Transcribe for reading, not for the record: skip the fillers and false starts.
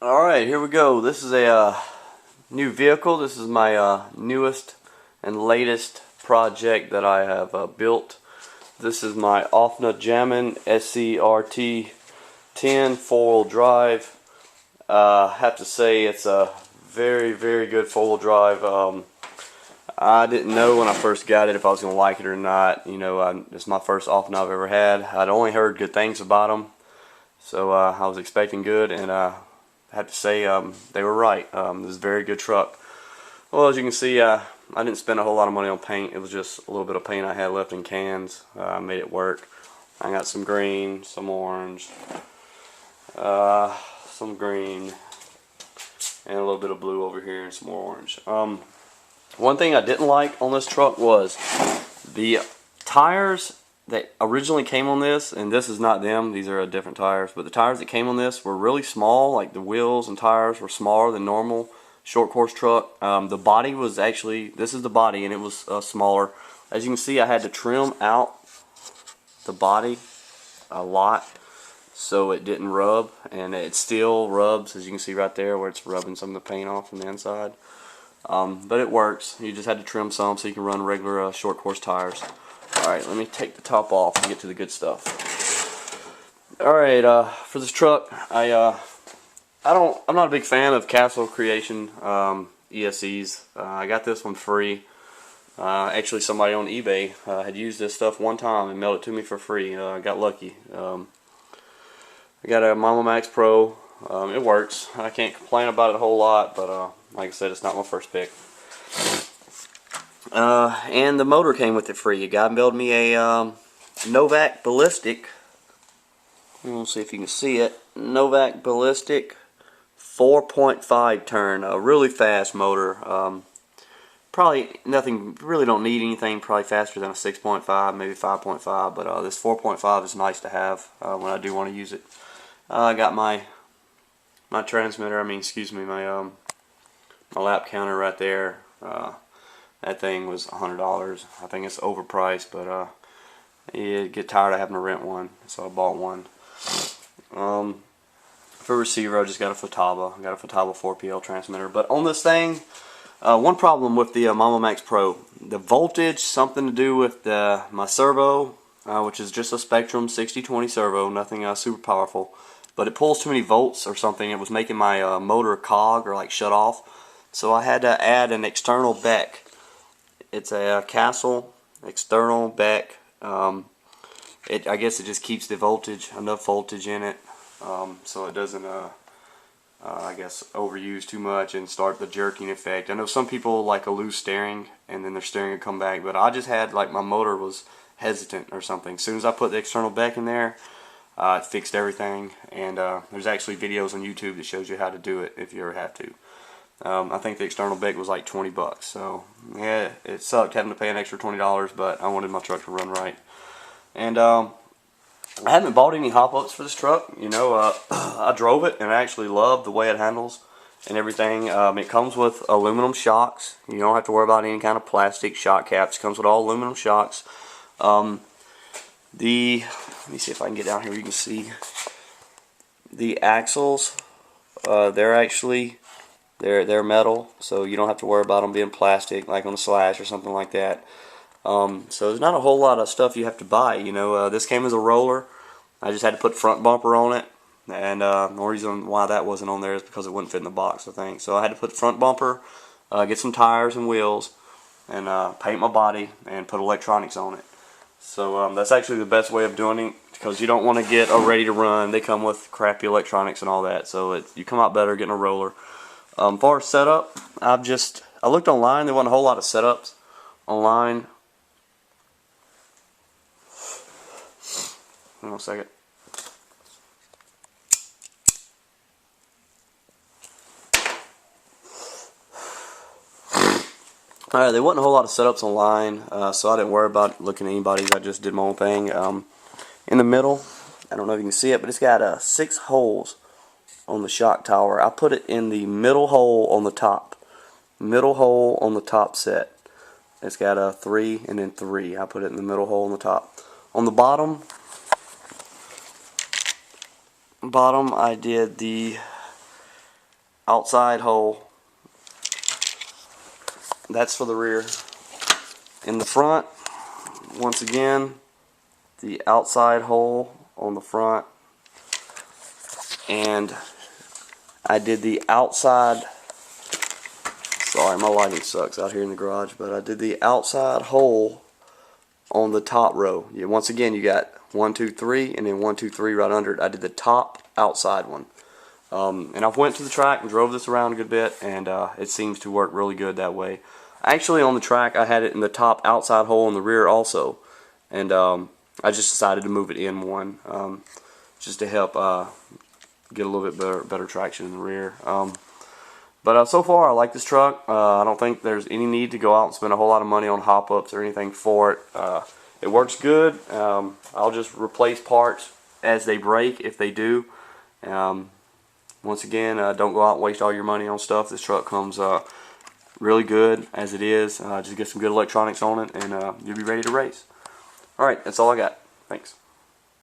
Alright, here we go. This is a new vehicle. This is my newest and latest project that I have built. This is my Ofna Jammin SCRT10 4-wheel drive. I have to say it's a very good 4-wheel drive. I didn't know when I first got it if I was going to like it or not. You know, it's my first Ofna I've ever had. I'd only heard good things about them, so I was expecting good, and I have to say they were right. This is a very good truck. Well, as you can see, I didn't spend a whole lot of money on paint. It was just a little bit of paint I had left in cans. I made it work. I got some green, some orange, some green, and a little bit of blue over here and some more orange. One thing I didn't like on this truck was the tires that originally came on this, and this is not them, these are different tires, but the tires that came on this were really small. Like the wheels and tires were smaller than normal short course truck. The body was actually, this is the body, and it was smaller. As you can see, I had to trim out the body a lot so it didn't rub, and it still rubs, as you can see right there where it's rubbing some of the paint off from the inside. But it works. You just had to trim some so you can run regular short course tires. Alright, let me take the top off and get to the good stuff. Alright, for this truck, I'm not a big fan of Castle Creation ESCs. I got this one free. Actually, somebody on eBay had used this stuff one time and mailed it to me for free. I got lucky. I got a Mamba Max Pro. It works. I can't complain about it a whole lot, but like I said, it's not my first pick. And the motor came with it free. A guy built me a Novak ballistic. We'll see if you can see it. Novak ballistic 4.5 turn. A really fast motor. Probably nothing. Really don't need anything. Probably faster than a 6.5, maybe 5.5. But this 4.5 is nice to have when I do want to use it. I got my transmitter. Excuse me, my lap counter right there. That thing was $100. I think it's overpriced, but you get tired of having to rent one, so I bought one. For receiver, I just got a futaba. I got a futaba 4PL transmitter. But on this thing, one problem with the Mamba Max Pro, the voltage, something to do with my servo, which is just a Spektrum 6020 servo, nothing super powerful, but it pulls too many volts or something. It was making my motor cog or like shut off, so I had to add an external beck. It's a Castle external beck. I guess it just keeps the voltage, enough voltage in it, so it doesn't, I guess, overuse too much and start the jerking effect. I know some people like a loose steering and then their steering would come back, but I just had, like, my motor was hesitant or something. As soon as I put the external beck in there, it fixed everything, and there's actually videos on YouTube that shows you how to do it if you ever have to. I think the external beck was like 20 bucks, so yeah, it sucked having to pay an extra $20, but I wanted my truck to run right. And I haven't bought any hop-ups for this truck. You know, I drove it and I actually love the way it handles and everything. It comes with aluminum shocks. You don't have to worry about any kind of plastic shock caps. It comes with all aluminum shocks. Let me see if I can get down here. You can see the axles. They're metal, so you don't have to worry about them being plastic like on a Slash or something like that. So there's not a whole lot of stuff you have to buy. You know, this came as a roller. I just had to put front bumper on it, and the reason why that wasn't on there is because it wouldn't fit in the box, I think. So I had to put front bumper, get some tires and wheels, and paint my body and put electronics on it. So that's actually the best way of doing it, because you don't want to get a ready to run. They come with crappy electronics and all that, so you come out better getting a roller. As far as setup, I looked online. There wasn't a whole lot of setups online. Hold on a second. Alright, there wasn't a whole lot of setups online, so I didn't worry about looking at anybody's. I just did my own thing. In the middle, I don't know if you can see it, but it's got 6 holes on the shock tower. I put it in the middle hole on the top. Middle hole on the top set. It's got 3 and then 3. I put it in the middle hole on the top. On the bottom, I did the outside hole. That's for the rear. In the front, once again, the outside hole on the front. And I did the outside, sorry my lighting sucks out here in the garage, but I did the outside hole on the top row. Once again, you got 1, 2, 3, and then 1, 2, 3 right under it. I did the top outside one. And I've went to the track and drove this around a good bit, and it seems to work really good that way. Actually, on the track, I had it in the top outside hole in the rear also, and I just decided to move it in one, just to help get a little bit better traction in the rear. But so far, I like this truck. I don't think there's any need to go out and spend a whole lot of money on hop-ups or anything for it. It works good. I'll just replace parts as they break if they do. Once again, don't go out and waste all your money on stuff. This truck comes really good as it is. Just get some good electronics on it, and you'll be ready to race. Alright, that's all I got. Thanks.